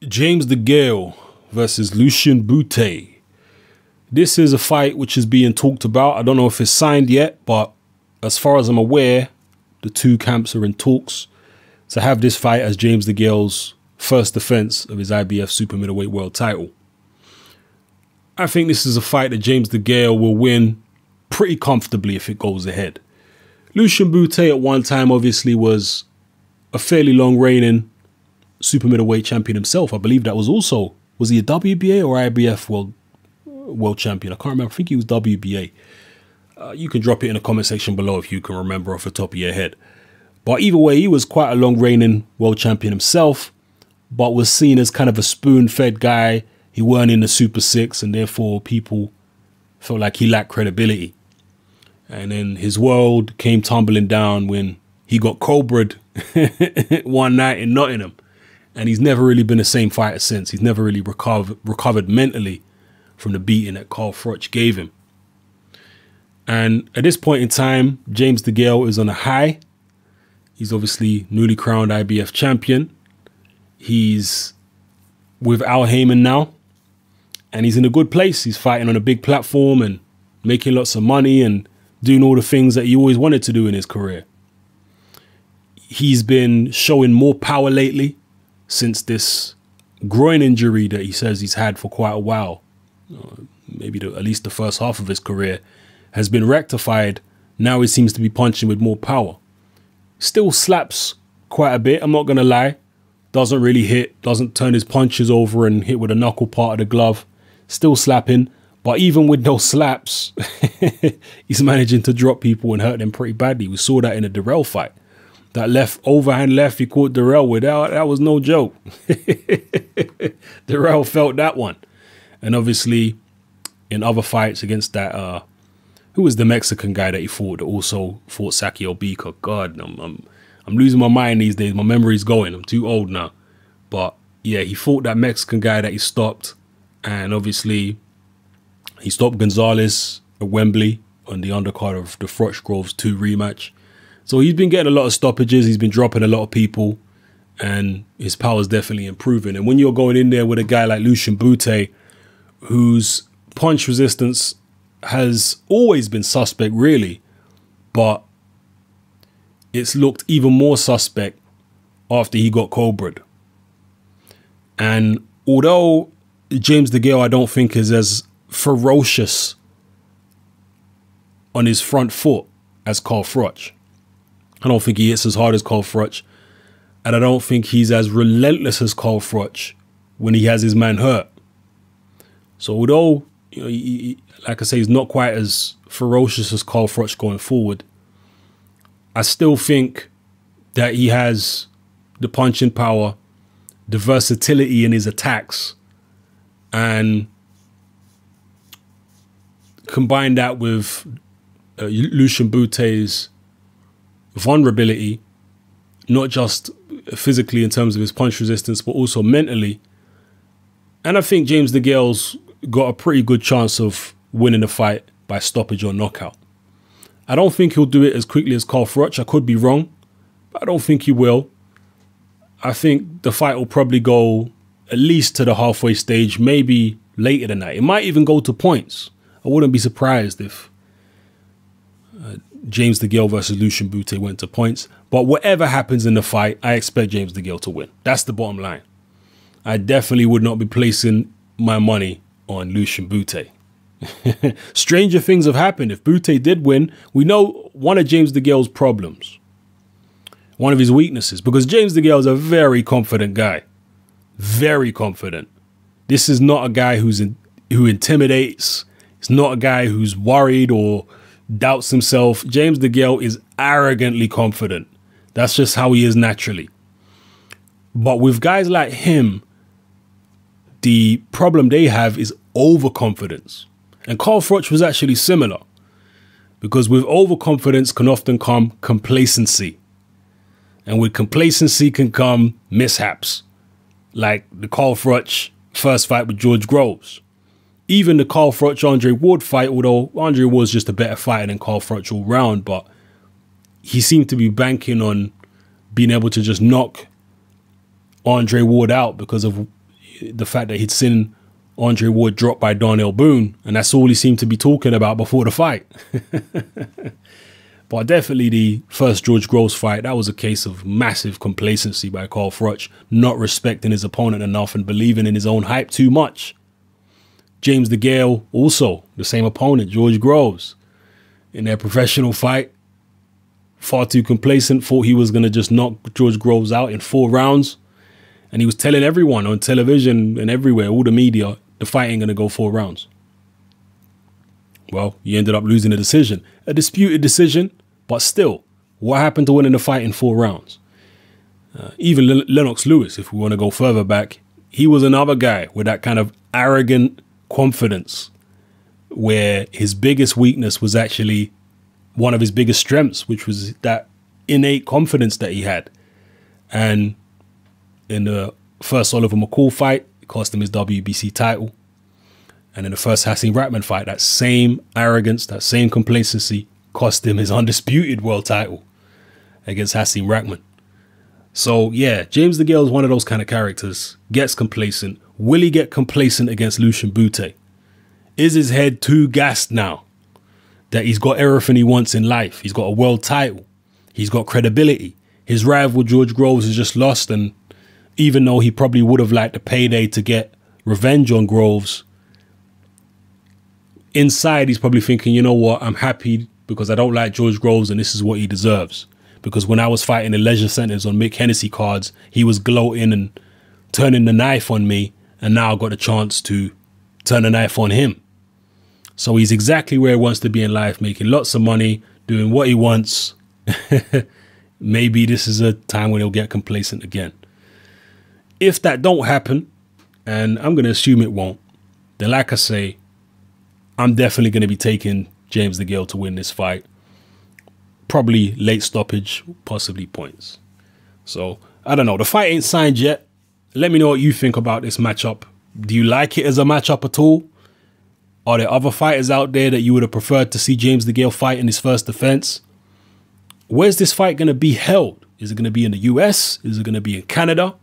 James Degale versus Lucian Bute. This is a fight which is being talked about. I don't know if it's signed yet, but as far as I'm aware, the two camps are in talks to have this fight as James Degale's first defense of his IBF super middleweight world title. I think this is a fight that James Degale will win pretty comfortably if it goes ahead. Lucian Bute at one time obviously was a fairly long reigning super middleweight champion himself. I believe that was he a WBA or IBF world champion? I can't remember. I think he was WBA. You can drop it in the comment section below if you can remember off the top of your head. But either way, he was quite a long reigning world champion himself, but was seen as kind of a spoon-fed guy. He weren't in the Super Six, and therefore people felt like he lacked credibility. And then his world came tumbling down when he got cobra'd one night in Nottingham. And he's never really been the same fighter since. He's never really recovered mentally from the beating that Carl Froch gave him. And at this point in time, James Degale is on a high. He's obviously newly crowned IBF champion. He's with Al Heyman now, and he's in a good place. He's fighting on a big platform and making lots of money and doing all the things that he always wanted to do in his career. He's been showing more power lately since this groin injury that he says he's had for quite a while. Maybe at least the first half of his career has been rectified. Now he seems to be punching with more power. Still slaps quite a bit, I'm not going to lie. Doesn't really hit, doesn't turn his punches over and hit with a knuckle part of the glove. Still slapping, but even with those slaps, he's managing to drop people and hurt them pretty badly. We saw that in the Degale fight. That left overhand left he caught Degale with, that was no joke. Degale felt that one. And obviously, in other fights against that, who was the Mexican guy that he fought that also fought Saki Obika? God, I'm losing my mind these days. My memory's going. I'm too old now. But yeah, he fought that Mexican guy that he stopped. And obviously, he stopped Gonzalez at Wembley on the undercard of the Froch Groves 2 rematch. So he's been getting a lot of stoppages. He's been dropping a lot of people. And his power's definitely improving. And when you're going in there with a guy like Lucian Bute, whose punch resistance has always been suspect, really, but it's looked even more suspect after he got cobra'd. And although James Degale, I don't think, is as ferocious on his front foot as Carl Froch. I don't think he hits as hard as Carl Froch. And I don't think he's as relentless as Carl Froch when he has his man hurt. So although, you know, he, like I say, he's not quite as ferocious as Carl Froch going forward, I still think that he has the punching power, the versatility in his attacks, and combine that with Lucian Bute's vulnerability, not just physically in terms of his punch resistance, but also mentally. And I think James Degale's got a pretty good chance of winning the fight by stoppage or knockout. I don't think he'll do it as quickly as Carl Froch. I could be wrong, but I don't think he will. I think the fight will probably go at least to the halfway stage, maybe later than that. It might even go to points. I wouldn't be surprised if James Degale versus Lucian Bute went to points. But whatever happens in the fight, I expect James Degale to win. That's the bottom line. I definitely would not be placing my money on Lucian Bute. Stranger things have happened. If Bute did win, we know one of James Degale's problems, one of his weaknesses, because James Degale is a very confident guy. Very confident. This is not a guy who intimidates. It's not a guy who's worried or doubts himself. James Degale is arrogantly confident. That's just how he is naturally. But with guys like him, the problem they have is overconfidence. And Carl Froch was actually similar, because with overconfidence can often come complacency. And with complacency can come mishaps, like the Carl Froch first fight with George Groves. Even the Carl Froch-Andre Ward fight, although Andre was just a better fighter than Carl Froch all round, but he seemed to be banking on being able to just knock Andre Ward out because of the fact that he'd seen Andre Ward dropped by Darnell Boone, and that's all he seemed to be talking about before the fight. But definitely the first George Groves fight, that was a case of massive complacency by Carl Froch, not respecting his opponent enough and believing in his own hype too much. James Degale, also the same opponent, George Groves, in their professional fight, far too complacent, thought he was going to just knock George Groves out in 4 rounds. And he was telling everyone on television and everywhere, all the media, the fight ain't going to go 4 rounds. Well, he ended up losing a decision, a disputed decision, but still, what happened to winning the fight in 4 rounds? Even Lennox Lewis, if we want to go further back, he was another guy with that kind of arrogant confidence where his biggest weakness was actually one of his biggest strengths, which was that innate confidence that he had. And in the first Oliver McCall fight, it cost him his WBC title. And in the first Hasim Rahman fight, that same arrogance, that same complacency cost him his undisputed world title against Hasim Rahman. So yeah, James Degale is one of those kind of characters, gets complacent. Will he get complacent against Lucian Bute? Is his head too gassed now that he's got everything he wants in life? He's got a world title. He's got credibility. His rival George Groves has just lost, and even though he probably would have liked a payday to get revenge on Groves, inside he's probably thinking, you know what, I'm happy because I don't like George Groves and this is what he deserves. Because when I was fighting in leisure centers on Mick Hennessy cards, he was gloating and turning the knife on me, and now I got a chance to turn the knife on him. So he's exactly where he wants to be in life, making lots of money, doing what he wants. Maybe this is a time when he'll get complacent again. If that don't happen, and I'm going to assume it won't, then like I say, I'm definitely going to be taking James Degale to win this fight. Probably late stoppage, possibly points. So, I don't know. The fight ain't signed yet. Let me know what you think about this matchup. Do you like it as a matchup at all? Are there other fighters out there that you would have preferred to see James Degale fight in his first defense? Where's this fight going to be held? Is it going to be in the US? Is it going to be in Canada?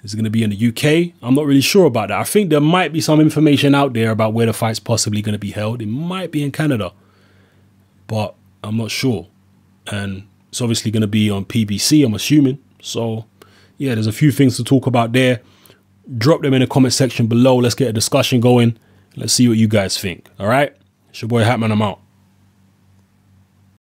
Is it going to be in the UK? I'm not really sure about that. I think there might be some information out there about where the fight's possibly going to be held. It might be in Canada, but I'm not sure. And it's obviously going to be on PBC, I'm assuming. So, yeah, there's a few things to talk about there. Drop them in the comment section below. Let's get a discussion going. Let's see what you guys think. All right? It's your boy Hatman. I'm out.